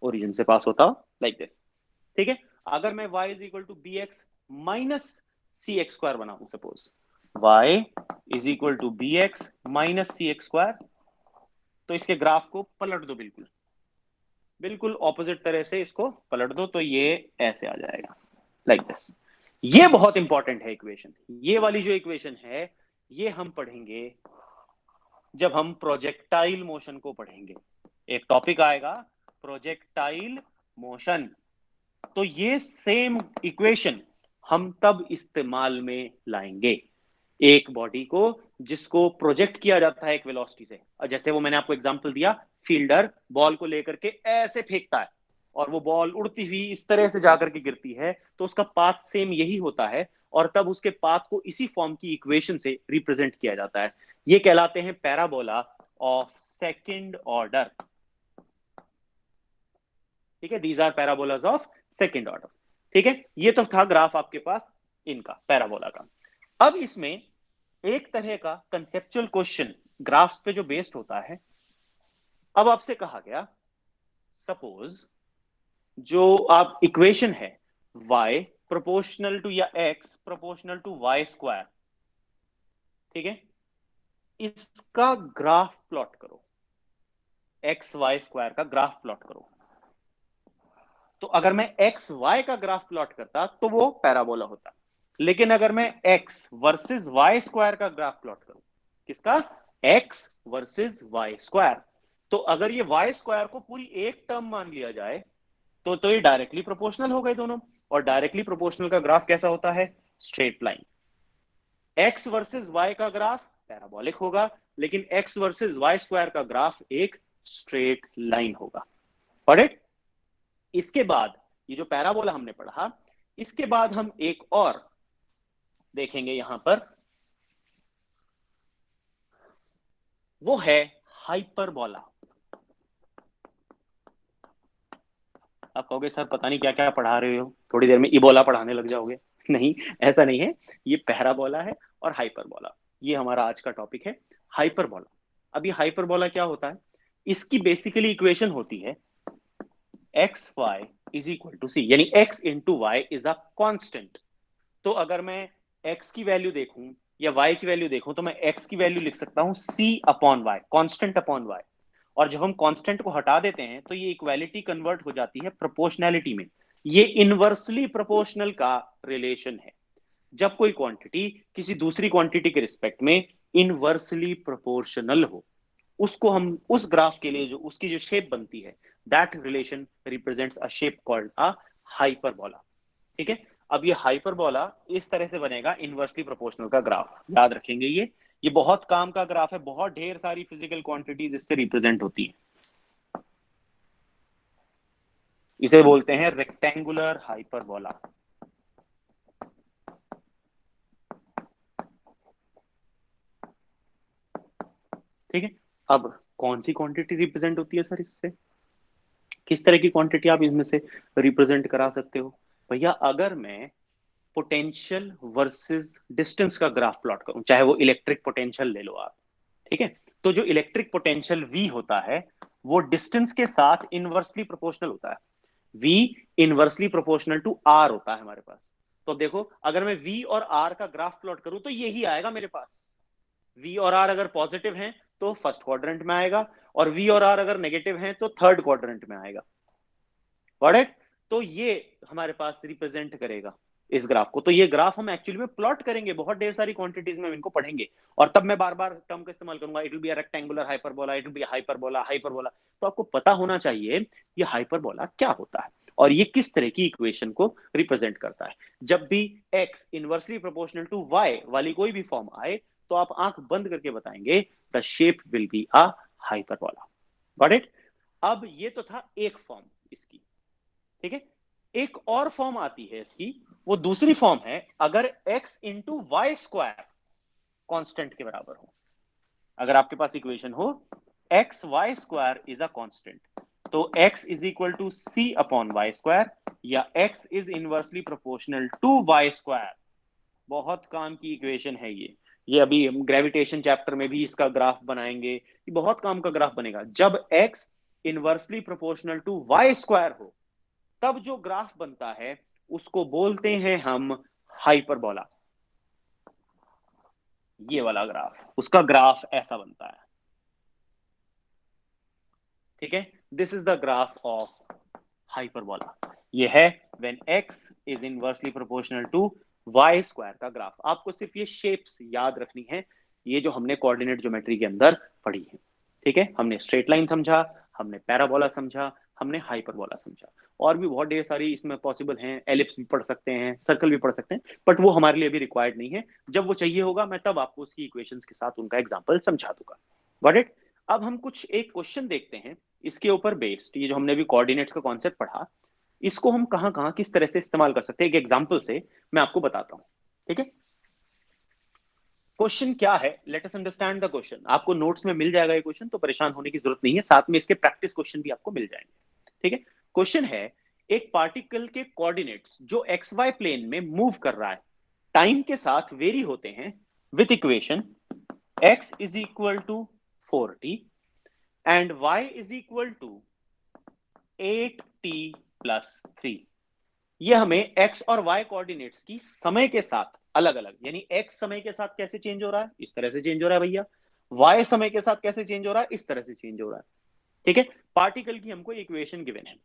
ओरिजिन से पास होता लाइक दिस। ठीक है, अगर मैं y is equal to B x minus C x square बनाऊं, suppose y is equal to B x minus C x square, तो इसके ग्राफ को पलट दो, बिल्कुल बिल्कुल ऑपोजिट तरह से इसको पलट दो, तो ये ऐसे आ जाएगा लाइक दिस। ये बहुत इंपॉर्टेंट है इक्वेशन। ये वाली जो इक्वेशन है ये हम पढ़ेंगे जब हम प्रोजेक्टाइल मोशन को पढ़ेंगे। एक टॉपिक आएगा प्रोजेक्टाइल मोशन, तो ये सेम इक्वेशन हम तब इस्तेमाल में लाएंगे एक बॉडी को जिसको प्रोजेक्ट किया जाता है एक वेलोसिटी से। जैसे वो मैंने आपको एग्जांपल दिया, फील्डर बॉल को लेकर के ऐसे फेंकता है और वो बॉल उड़ती हुई इस तरह से जाकर के गिरती है, तो उसका पाथ सेम यही होता है और तब उसके पाथ को इसी फॉर्म की इक्वेशन से रिप्रेजेंट किया जाता है। ये कहलाते हैं पैराबोला ऑफ सेकंड ऑर्डर। ठीक है, these are parabolas of second order. ठीक है, ये तो था ग्राफ आपके पास इनका पैराबोला का। अब इसमें एक तरह का कंसेप्चुअल क्वेश्चन ग्राफ्स पे जो बेस्ड होता है। अब आपसे कहा गया, सपोज जो आप इक्वेशन है y प्रोपोर्शनल टू या x proportional to y square, ठीक है, इसका ग्राफ प्लॉट करो, एक्स वाई स्क्वायर का ग्राफ प्लॉट करो। तो अगर मैं एक्स वाई का ग्राफ प्लॉट करता तो वो पैराबोला होता, लेकिन अगर मैं एक्स वर्सेस वाई स्क्वायर का ग्राफ प्लॉट करूं, किसका, एक्स वर्सेस वाई स्क्वायर, तो अगर ये वाई स्क्वायर को पूरी एक टर्म मान लिया जाए तो ये डायरेक्टली प्रोपोर्शनल हो गए दोनों। और डायरेक्टली प्रोपोर्शनल का ग्राफ कैसा होता है, straight line. X versus Y का ग्राफ पैराबोलिक होगा, लेकिन एक्स वर्सेस वाई स्क्वायर का ग्राफ एक स्ट्रेट लाइन होगा। पढ़े? इसके बाद ये जो पैराबोला हमने पढ़ा, इसके बाद हम एक और देखेंगे यहां पर, वो है हाइपरबोला। आप कहोगे सर पता नहीं क्या क्या पढ़ा रहे हो, थोड़ी देर में इबोला पढ़ाने लग जाओगे। नहीं, ऐसा नहीं है, ये पैराबोला है और हाइपरबोला, ये हमारा आज का टॉपिक है, हाइपरबोला। अब ये हाइपरबोला क्या होता है, इसकी बेसिकली इक्वेशन होती है x y is equal to c, यानी x into y is a constant. तो अगर मैं x की वैल्यू देखूं या y की वैल्यू देखूं, तो मैं x की वैल्यू लिख सकता हूं c upon Y, constant upon Y. और जब हम कांस्टेंट को हटा देते हैं तो ये इक्वालिटी कन्वर्ट हो जाती है प्रोपोर्शनैलिटी में। ये इनवर्सली प्रोपोर्शनल का रिलेशन है। जब कोई क्वांटिटी किसी दूसरी क्वांटिटी के रिस्पेक्ट में इनवर्सली प्रोपोर्शनल हो, उसको हम उस ग्राफ के लिए जो उसकी जो शेप बनती है, that relation represents a shape called a hyperbola. ठीक है, अब ये हाइपरबोला इस तरह से बनेगा, इनवर्सली प्रोपोर्शनल का ग्राफ, याद रखेंगे ये बहुत काम का ग्राफ है, बहुत ढेर सारी फिजिकल क्वांटिटीज इससे रिप्रेजेंट होती है। इसे बोलते हैं रेक्टेंगुलर हाइपरबोला। ठीक है, अब कौन सी क्वांटिटी रिप्रेजेंट होती है सर इससे, किस तरह की क्वांटिटी आप इसमें से रिप्रेजेंट करा सकते हो? भैया अगर मैं पोटेंशियल वर्सेस डिस्टेंस का ग्राफ प्लॉट करूं, चाहे वो इलेक्ट्रिक पोटेंशियल ले लो आप, ठीक है, तो जो इलेक्ट्रिक पोटेंशियल V होता है वो डिस्टेंस के साथ इनवर्सली प्रोपोर्शनल होता है। V inversely proportional to R होता है हमारे पास। तो देखो, अगर मैं V और R का ग्राफ प्लॉट करूं तो यही आएगा मेरे पास। V और R अगर पॉजिटिव हैं तो फर्स्ट क्वाड्रेंट में आएगा, और V और R अगर नेगेटिव हैं तो थर्ड क्वाड्रेंट में आएगा। करेक्ट? तो ये हमारे पास रिप्रेजेंट करेगा इस ग्राफ को। तो ये ग्राफ हम एक्चुअली में प्लॉट करेंगे, बहुत ढेर सारी क्वांटिटीज में इनको पढ़ेंगे, और तब मैं बार बार टर्म का इस्तेमाल करूंगा, it will be a rectangular hyperbola, it will be hyperbola, hyperbola. तो आपको पता होना चाहिए ये हाइपरबोला क्या होता है और ये किस तरह की इक्वेशन को रिप्रेजेंट करता है। जब भी x inversely proportional to y वाली कोई भी फॉर्म आए तो आप आंख बंद करके बताएंगे the shape will be a hyperbola. Got it? अब ये तो था एक फॉर्म इसकी। ठीक है, एक और फॉर्म आती है इसकी, वो दूसरी फॉर्म है अगर x into Y square constant के बराबर हो। अगर आपके पास इक्वेशन हो X Y square is a constant, तो x is equal to C upon Y square, या x is inversely proportional to Y square. बहुत काम की इक्वेशन है ये अभी हम ग्रेविटेशन चैप्टर में भी इसका ग्राफ बनाएंगे, ये बहुत काम का ग्राफ बनेगा। जब x inversely proportional to Y square हो तब जो ग्राफ बनता है उसको बोलते हैं हम हाइपरबोला। ये वाला ग्राफ, उसका ग्राफ ऐसा बनता है। ठीक है, this is the graph of hyperbola. ये है when x is inversely proportional to y square का ग्राफ। आपको सिर्फ ये शेप्स याद रखनी है, ये जो हमने कोऑर्डिनेट ज्योमेट्री के अंदर पढ़ी है। ठीक है, हमने स्ट्रेट लाइन समझा, हमने पैराबोला समझा, हमने हाइपरबोला समझा। और भी बहुत ढेर सारी इसमें पॉसिबल हैं, एलिप्स भी पढ़ सकते हैं, सर्कल भी पढ़ सकते हैं, बट वो हमारे लिए अभी रिक्वायर्ड नहीं है। जब वो चाहिए होगा मैं तब आपको उसकी इक्वेशंस के साथ उनका एग्जांपल समझा दूंगा। Got it? अब हम कुछ एक क्वेश्चन देखते हैं इसके ऊपर बेस्ड, ये जो हमने भी कोऑर्डिनेट्स का कॉन्सेप्ट पढ़ा, इसको हम कहां कहां किस तरह से इस्तेमाल कर सकते हैं, एक एग्जांपल से मैं आपको बताता हूं। ठीक है, क्वेश्चन क्या है, let us understand the question. आपको नोट्स में मिल जाएगा ये क्वेश्चन, तो परेशान होने की जरूरत नहीं है, साथ में इसके प्रैक्टिस क्वेश्चन भी आपको मिल जाएंगे। ठीक है, क्वेश्चन है एक पार्टिकल के कोऑर्डिनेट्स जो एक्स वाई प्लेन में मूव कर रहा है, टाइम के साथ वेरी होते हैं with equation x is equal to 4t and y is equal to 8t plus 3। ये हमें x और y कोऑर्डिनेट्स की समय के साथ अलग अलग, यानी x समय के साथ कैसे चेंज हो रहा है, इस तरह से चेंज हो रहा है भैया, y समय के साथ कैसे चेंज हो रहा है, इस तरह से चेंज हो रहा है। ठीक है, पार्टिकल की हमको इक्वेशन गिवन है,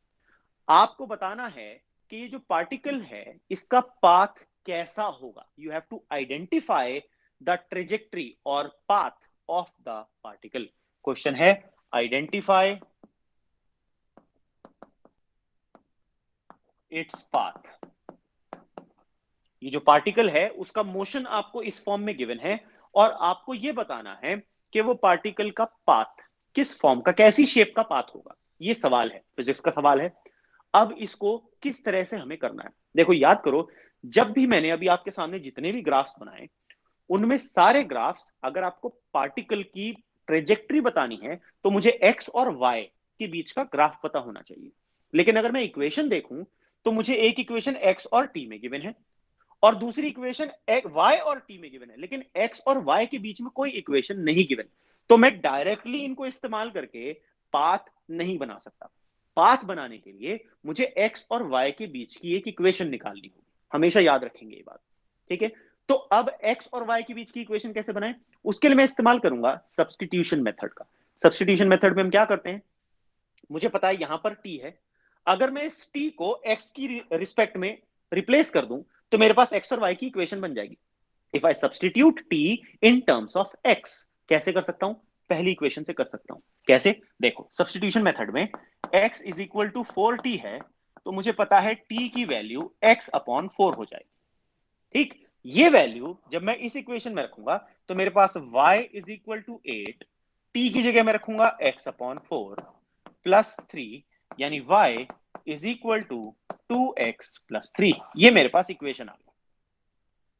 आपको बताना है कि ये जो पार्टिकल है इसका पाथ कैसा होगा। You have to identify the trajectory और path of the particle. Question है आइडेंटिफाई इट्स पाथ। ये जो पार्टिकल है उसका मोशन आपको इस फॉर्म में गिवन है, और आपको यह बताना है कि वो पार्टिकल का पाथ किस फॉर्म का, कैसी शेप का पाथ होगा। ये सवाल है, फिजिक्स का सवाल है। अब इसको किस तरह से हमें करना है, देखो याद करो, जब भी मैंने अभी आपके सामने जितने भी ग्राफ्स बनाए, उनमें सारे ग्राफ्स अगर आपको पार्टिकल की ट्रेजेक्ट्री बतानी है तो मुझे एक्स और वाई के बीच का ग्राफ पता होना चाहिए। लेकिन अगर मैं इक्वेशन देखूं तो मुझे एक इक्वेशन एक्स और टी में गिवन है और दूसरी इक्वेशन वाई और टी में गिवन है, लेकिन एक्स और वाई के बीच में कोई इक्वेशन नहीं गिवन। तो मैं डायरेक्टली इनको इस्तेमाल करके पाथ नहीं बना सकता। पाथ बनाने के लिए मुझे एक्स और वाई के बीच की एक इक्वेशन निकालनी होगी, हमेशा याद रखेंगे ये बात। ठीक है, तो अब एक्स और वाई के बीच की इक्वेशन कैसे बनाएं, उसके लिए मैं इस्तेमाल करूंगा सब्सटीट्यूशन मेथड का। सब्सटीट्यूशन मेथड में हम क्या करते हैं, मुझे पता है यहां पर टी है, अगर मैं इस टी को एक्स की रिस्पेक्ट में रिप्लेस कर दूं तो मेरे पास एक्स और वाई की इक्वेशन बन जाएगी। If I substitute T in terms of x, कैसे कर सकता हूं, पहली इक्वेशन से कर सकता हूं। कैसे, देखो सब्सटीट्यूशन मेथड में x is equal to 4t है, तो मुझे पता है t की वैल्यू x अपॉन 4 हो जाएगी। ठीक, ये वैल्यू जब मैं इस इक्वेशन में रखूंगा तो मेरे पास y is equal to 8, t की जगह मैं रखूंगा x अपॉन 4 प्लस 3, यानी y is equal to 2x plus 3। ये मेरे पास इक्वेशन आ गई।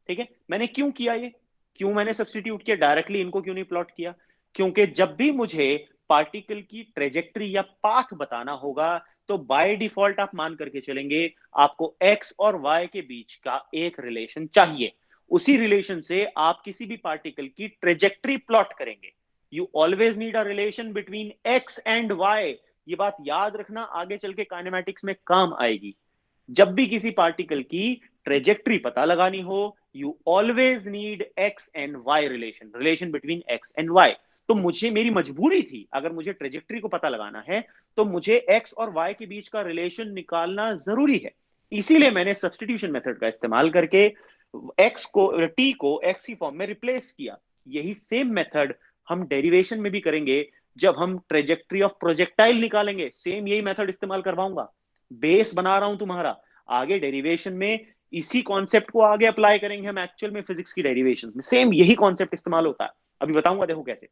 ठीक है, मैंने क्यों किया ये, क्यों मैंने सब्सटीट्यूट किया, डायरेक्टली इनको क्यों नहीं प्लॉट किया, क्योंकि जब भी मुझे पार्टिकल की ट्रेजेक्ट्री या पाथ बताना होगा तो बाय डिफॉल्ट आप मान करके चलेंगे आपको एक्स और वाई के बीच का एक रिलेशन चाहिए। उसी रिलेशन से आप किसी भी पार्टिकल की ट्रेजेक्ट्री प्लॉट करेंगे। You always need a relation between X and Y. ये बात याद रखना, आगे चल के काइनेमैटिक्स में काम आएगी। जब भी किसी पार्टिकल की ट्रेजेक्ट्री पता लगानी हो, you always need X and Y relation, relation between X and Y. तो मुझे, मेरी मजबूरी थी, अगर मुझे ट्रेजेक्ट्री को पता लगाना है तो मुझे एक्स और वाई के बीच का रिलेशन निकालना जरूरी है। इसीलिए मैंने सब्सटीट्यूशन मेथड का इस्तेमाल करके एक्स को, टी को एक्स की फॉर्म में रिप्लेस किया। यही सेम मेथड हम डेरिवेशन में भी करेंगे, जब हम ट्रेजेक्ट्री ऑफ प्रोजेक्टाइल निकालेंगे सेम यही मेथड इस्तेमाल करवाऊंगा। बेस बना रहा हूं तुम्हारा, आगे डेरिवेशन में इसी कॉन्सेप्ट को आगे अप्लाई करेंगे हम एक्चुअल में फिजिक्स की डेरिवेशन में, सेम यही कॉन्सेप्ट इस्तेमाल होता है। अभी बताऊंगा, देखो कैसे।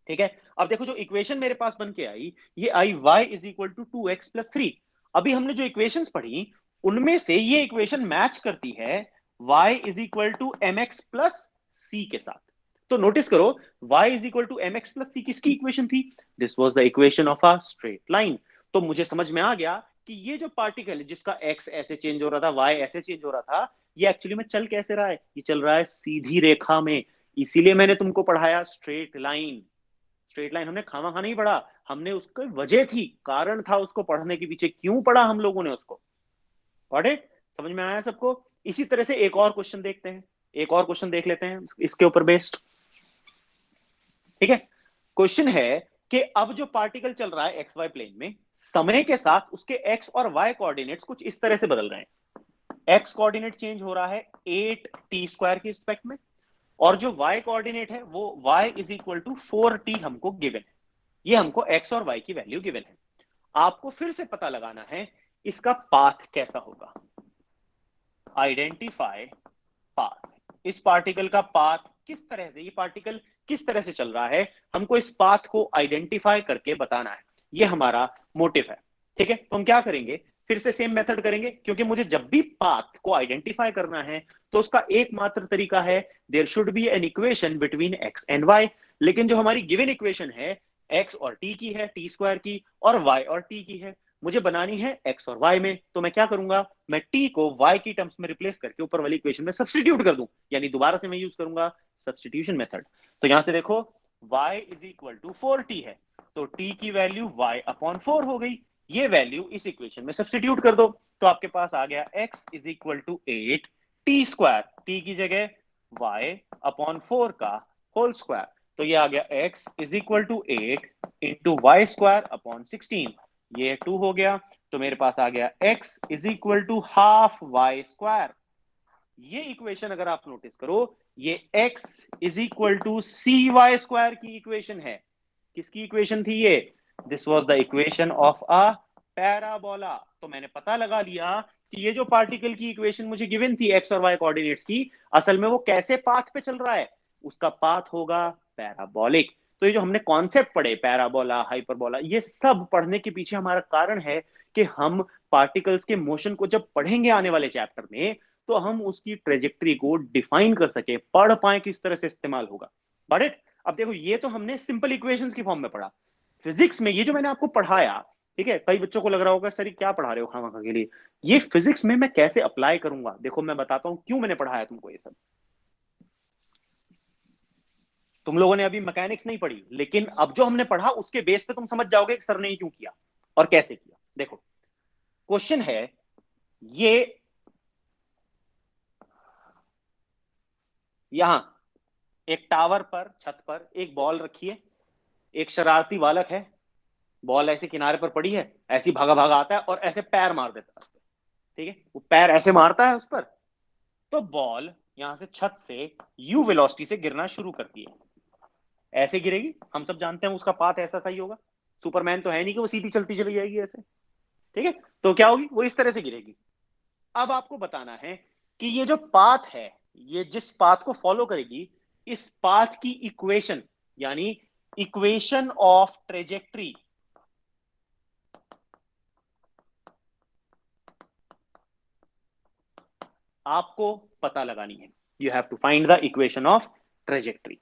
ठीक है, अब देखो जो इक्वेशन मेरे पास बन के आई, ये आई y is equal to 2x plus 3। अभी हमने जो इक्वेशंस पढ़ी उनमें से ये इक्वेशन मैच करती है y is equal to m x plus c के साथ। तो नोटिस करो, y is equal to m x plus c किसकी इक्वेशन थी, this was the equation of a straight line. तो मुझे समझ में आ गया कि ये जो पार्टिकल है जिसका x ऐसे चेंज हो रहा था, y ऐसे चेंज हो रहा था, ये एक्चुअली में चल कैसे रहा है, ये चल रहा है सीधी रेखा में। इसीलिए मैंने तुमको पढ़ाया स्ट्रेट लाइन। स्ट्रेट लाइन हमने खामा खा नहीं पढ़ा, हमने उसको वजह थी, कारण था उसको पढ़ने के पीछे, क्यों पढ़ा हम लोगों ने उसको। पढ़े, समझ में आया सबको। इसी तरह से एक और क्वेश्चन देखते हैं, एक और क्वेश्चन देख लेते हैं इसके ऊपर बेस्ड। ठीक है, क्वेश्चन है कि अब जो पार्टिकल चल रहा है एक्स वाई प्लेन में, समय के साथ उसके एक्स और वाई कोऑर्डिनेट्स कुछ इस तरह से बदल रहे हैं। एक्स कोऑर्डिनेट चेंज हो रहा है 8t² के रिस्पेक्ट में, और जो y कोऑर्डिनेट है वो y is equal to 4t हमको गिवन है। ये हमको x और y की वैल्यू गिवन है। आपको फिर से पता लगाना है इसका पाथ कैसा होगा। आइडेंटिफाई पाथ, इस पार्टिकल का पाथ किस तरह से, ये पार्टिकल किस तरह से चल रहा है, हमको इस पाथ को आइडेंटिफाई करके बताना है, ये हमारा मोटिव है। ठीक है, तो हम क्या करेंगे, फिर से सेम मेथड करेंगे, क्योंकि मुझे जब भी पाथ को आइडेंटिफाई करना है तो उसका एकमात्र तरीका है, there should be an equation between X and Y. लेकिन जो हमारी गिवन इक्वेशन है एक्स और टी की है, टी स्क्वायर की, और वाई और टी की है, मुझे बनानी है एक्स और वाई में। तो मैं क्या करूंगा, मैं टी को वाई की टर्म्स में रिप्लेस करके ऊपर वाली इक्वेशन में सब्सटीट्यूट कर दूं, यानी दोबारा से मैं यूज करूंगा सब्सटीट्यूशन मेथड। तो यहां से देखो y is equal to 4t है, तो t की वैल्यू y अपॉन 4 हो गई, ये वैल्यू इस इक्वेशन में सब्सटीट्यूट कर दो, तो आपके पास आ गया x is equal to 8 T square, T की जगह y अपॉन 4 का होल स्क्वायर, तो ये आ गया x is equal to 8 into Y square upon 16, ये 2 हो गया, तो मेरे पास आ गया x is equal to half y square. ये इक्वेशन अगर आप नोटिस करो, ये x is equal to C Y square की इक्वेशन है। किसकी इक्वेशन थी ये, this was the equation of a parabola. तो मैंने पता लगा लिया कि ये जो पार्टिकल की इक्वेशन मुझे गिवन थी एक्स और वाई कोऑर्डिनेट्स की, असल में वो कैसे पाथ पे चल रहा है, उसका पाथ होगा पैराबोलिक। तो ये जो हमने कॉन्सेप्ट पढ़े, पैराबोला, हाइपरबोला, ये सब पढ़ने के पीछे हमारा कारण है कि हम पार्टिकल्स के मोशन को जब पढ़ेंगे आने वाले चैप्टर में, तो हम उसकी ट्रेजेक्ट्री को डिफाइन कर सके, पढ़ पाए किस तरह से इस्तेमाल होगा। Got it. अब देखो, ये तो हमने सिंपल इक्वेशंस की फॉर्म में पढ़ा। फिजिक्स में ये जो मैंने आपको पढ़ाया, ठीक है, कई बच्चों को लग रहा होगा सर क्या पढ़ा रहे हो खामा के लिए, ये फिजिक्स में मैं कैसे अप्लाई करूंगा, देखो मैं बताता हूं क्यों मैंने पढ़ाया तुमको ये सब। तुम लोगों ने अभी मैकेनिक्स नहीं पढ़ी, लेकिन अब जो हमने पढ़ा उसके बेस पे तुम समझ जाओगे कि सर ने क्यों किया और कैसे किया। देखो क्वेश्चन है, ये यहां एक टावर पर, छत पर एक बॉल रखी है, एक शरारती बालक है, बॉल ऐसे किनारे पर पड़ी है, ऐसी भागा भागा आता है और ऐसे पैर मार देता है उस पर। ठीक है, वो पैर ऐसे मारता है उस पर, तो बॉल यहां से छत से यू वेलोसिटी से गिरना शुरू करती है। ऐसे गिरेगी, हम सब जानते हैं उसका पाथ ऐसा सही होगा, सुपरमैन तो है नहीं कि वो सीधी चलती चली जाएगी ऐसे। ठीक है, तो क्या होगी, वो इस तरह से गिरेगी। अब आपको बताना है कि ये जो पाथ है, ये जिस पाथ को फॉलो करेगी, इस पाथ की इक्वेशन, यानी इक्वेशन ऑफ ट्रेजेक्ट्री, आपको पता लगानी है। You have to find the equation of trajectory.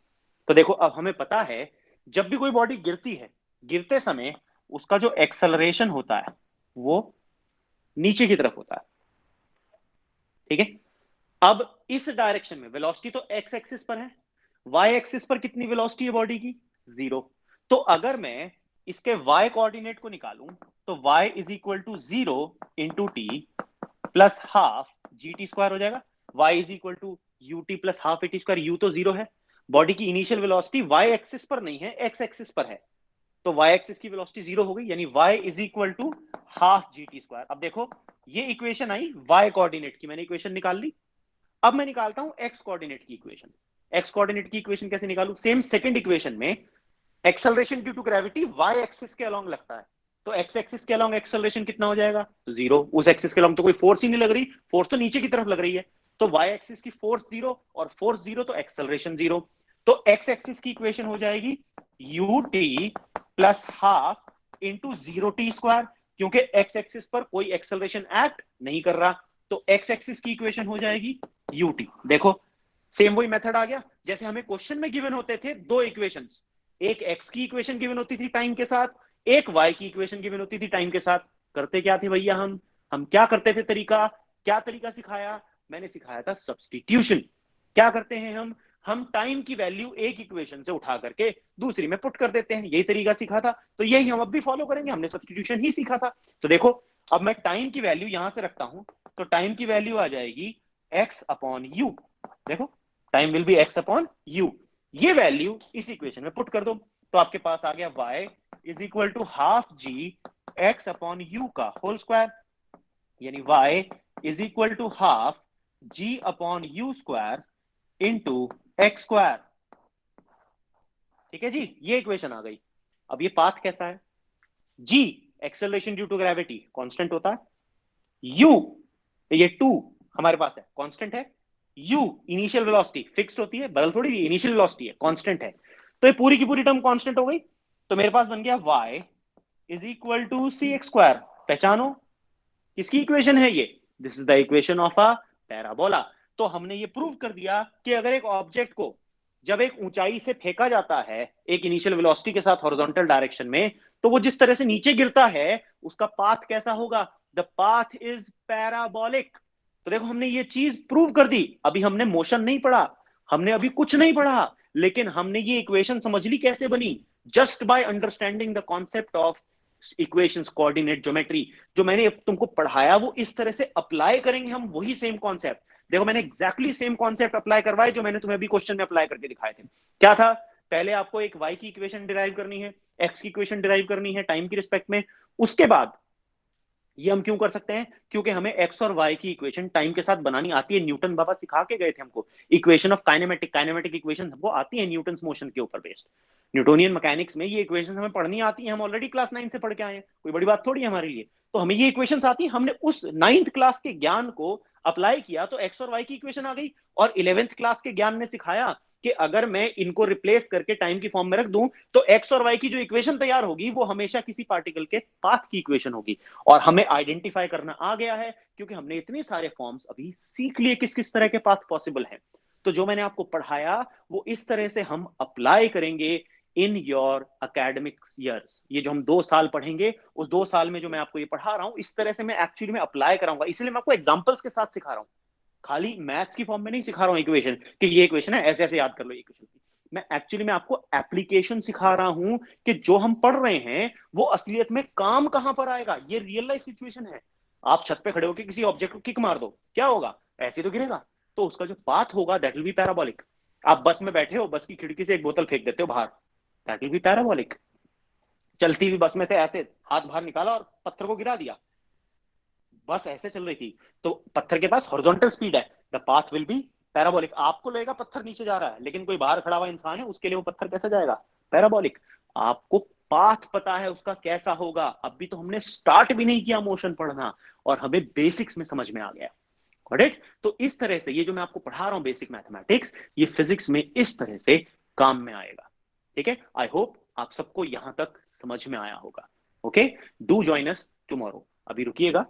तो देखो, अब हमें पता है जब भी कोई बॉडी गिरती है, गिरते समय उसका जो एक्सेलरेशन होता है वो नीचे की तरफ होता है। ठीक है, अब इस डायरेक्शन में वेलोसिटी तो एक्स एक्सिस पर है, वाई एक्सिस पर कितनी वेलोसिटी है बॉडी की, 0। तो अगर मैं इसके वाई कोऑर्डिनेट को निकालूं, तो y is equal to 0 into t plus half g t square हो जाएगा। y is equal to u t plus half a t square, u तो 0 है, बॉडी की इनिशियल वेलोसिटी y एक्सिस पर नहीं है, x एक्सिस पर है, तो y एक्सिस की वेलोसिटी 0 हो गई, यानी y is equal to half g t square. अब देखो, ये इक्वेशन आई y कोऑर्डिनेट की, मैंने इक्वेशन निकाल ली। अब मैं निकालता हूं एक्स कोऑर्डिनेट की इक्वेशन। एक्स कोऑर्डिनेट की इक्वेशन कैसे निकालू, सेम सेकंड इक्वेशन में acceleration due to gravity y axis के अलोंग लगता है, तो एक्स एक्सिस के अलोंग एक्सेलरेशन कितना हो जाएगा, तो 0। उस एक्सिस के अलोंग तो कोई फोर्स ही नहीं लग रही, फोर्स तो नीचे की तरफ लग रही है, तो वाई एक्सिस की फोर्स 0 और फोर्स 0 तो एक्सेलरेशन 0। तो एक्स एक्सिस की इक्वेशन हो जाएगी you t plus half into 0 T square, क्योंकि एक्स एक्सिस पर कोई एक्सेलरेशन एक्ट नहीं कर रहा, तो एक्स एक्सिस की इक्वेशन हो जाएगी यूटी। देखो सेम वही मेथड आ गया जैसे हमें क्वेश्चन में गिवन होते थे दो इक्वेशंस, एक एक्स की इक्वेशन गिवन होती थी टाइम के साथ, एक वाई की इक्वेशन गिवन होती थी टाइम के साथ। करते क्या थे भैया, हम क्या करते थे, तरीका क्या, तरीका सिखाया मैंने, सिखाया था सब्सटीट्यूशन। क्या करते हैं हम टाइम की वैल्यू एक इक्वेशन से उठा करके दूसरी में पुट कर देते हैं, यही तरीका सीखा था, तो यही हम अब भी फॉलो करेंगे, हमने सब्सटीट्यूशन ही सीखा था। तो देखो, अब मैं टाइम की वैल्यू यहां से रखता हूं, तो टाइम की वैल्यू आ जाएगी एक्स अपॉन यू। देखो, time will be x upon u, ये वैल्यू इस इक्वेशन में पुट कर दो, तो आपके पास आ गया y is equal to half g x upon u का होल स्क्वायर, यानी y is equal to half g upon u square into x square. ठीक है जी, ये इक्वेशन आ गई। अब ये पाथ कैसा है, g acceleration due to gravity constant होता है, u ये 2 हमारे पास है कांस्टेंट है, u इनिशियल वेलोसिटी फिक्स्ड होती है, बदल थोड़ी, इनिशियल वेलोसिटी है कांस्टेंट है, तो ये पूरी की पूरी टर्म कांस्टेंट हो गई। तो मेरे पास बन गया y is equal to C x square. पहचानो किसकी इक्वेशन है ये, this is the equation of a parabola. तो हमने ये प्रूव कर दिया कि अगर एक ऑब्जेक्ट को जब एक ऊंचाई से फेंका जाता है एक इनिशियल वेलोसिटी के साथ हॉरिजॉन्टल डायरेक्शन में, तो वो जिस तरह से नीचे गिरता है उसका पाथ कैसा होगा, द पाथ इज पैराबोलिक। तो देखो हमने ये चीज प्रूव कर दी। अभी हमने मोशन नहीं पढ़ा, हमने अभी कुछ नहीं पढ़ा, लेकिन हमने ये इक्वेशन समझ ली कैसे बनी, just by understanding the concept of equations, coordinate geometry. जो मैंने तुमको पढ़ाया वो इस तरह से अप्लाई करेंगे हम, वही सेम कॉन्सेप्ट। देखो मैंने एग्जैक्टली सेम कॉन्सेप्ट अप्लाई करवाए जो मैंने तुम्हें अभी क्वेश्चन में अप्लाई करके दिखाए थे। क्या था, पहले आपको एक y की इक्वेशन डिराइव करनी है, x की इक्वेशन डिराइव करनी है टाइम की रिस्पेक्ट में। उसके बाद ये हम क्यों कर सकते हैं, क्योंकि हमें x और y की इक्वेशन टाइम के साथ बनानी आती है, न्यूटन बाबा सिखा के गए थे हमको। Equation of kinematic, kinematic equation हमको आती है न्यूटन मोशन के ऊपर बेस्ड। न्यूटोनियन मैकेनिक्स में ये इक्वेशन हमें पढ़नी आती है, हम ऑलरेडी क्लास 9 से पढ़ के आए हैं, कोई बड़ी बात थोड़ी है हमारे लिए। तो हमें ये इक्वेशन आती है, हमने उस 9th क्लास के ज्ञान को अप्लाई किया तो x और y की इक्वेशन आ गई। और 11th क्लास के ज्ञान ने सिखाया कि अगर मैं इनको रिप्लेस करके टाइम की फॉर्म में रख दूं तो x और y की जो इक्वेशन तैयार होगी वो हमेशा किसी पार्टिकल के पाथ की इक्वेशन होगी। और हमें आइडेंटिफाई करना आ गया है क्योंकि हमने इतने सारे फॉर्म्स अभी सीख लिए किस किस तरह के पाथ पॉसिबल हैं। तो जो मैंने आपको पढ़ाया वो इस तरह से हम अप्लाई करेंगे इन योर अकेडमिक ईयर्स। ये जो हम 2 साल पढ़ेंगे उस 2 साल में जो मैं आपको ये पढ़ा रहा हूं इस तरह से मैं एक्चुअली में अप्लाई कराऊंगा, इसलिए मैं आपको एग्जांपल्स के साथ सिखा रहा हूं, खाली मैथ्स की फॉर्म में नहीं सिखा रहा हूं इक्वेशन कि ये इक्वेशन है ऐसे ऐसे याद कर लो इक्वेशन। मैं एक्चुअली में आपको एप्लीकेशन सिखा रहा हूं कि जो हम पढ़ रहे हैं वो असलियत में काम कहां पर आएगा। ये रियल लाइफ सिचुएशन है। आप छत पे खड़े होकर किसी ऑब्जेक्ट को किक मार दो, क्या होगा, ऐसे तो गिरेगा, तो उसका जो पाथ होगा दैट विल बी पैराबोलिक। आप बस में बैठे हो, बस की खिड़की से एक बोतल फेंक देते हो बाहर, दैट विल बी पैराबोलिक। चलती हुई बस में से ऐसे हाथ बाहर निकाला और पत्थर को गिरा दिया, बस ऐसे चल रही थी तो पत्थर के पास हॉरिजॉन्टल स्पीड है, the path will be parabolic. आपको लगेगा पत्थर नीचे जा रहा है, लेकिन कोई बाहर खड़ा हुआ इंसान है उसके लिए वो पत्थर कैसा जाएगा, पैराबोलिक। आपको पाथ पता है उसका कैसा होगा, अभी तो हमने स्टार्ट भी नहीं किया मोशन पढ़ना और हमें बेसिक्स में समझ में आ गया। Got it? तो इस तरह से ये जो मैं आपको पढ़ा रहा हूं बेसिक मैथमेटिक्स, ये फिजिक्स में इस तरह से काम में आएगा। ठीक है, आई होप आप सबको यहां तक समझ में आया होगा। Okay, do join us tomorrow. अभी रुकिएगा,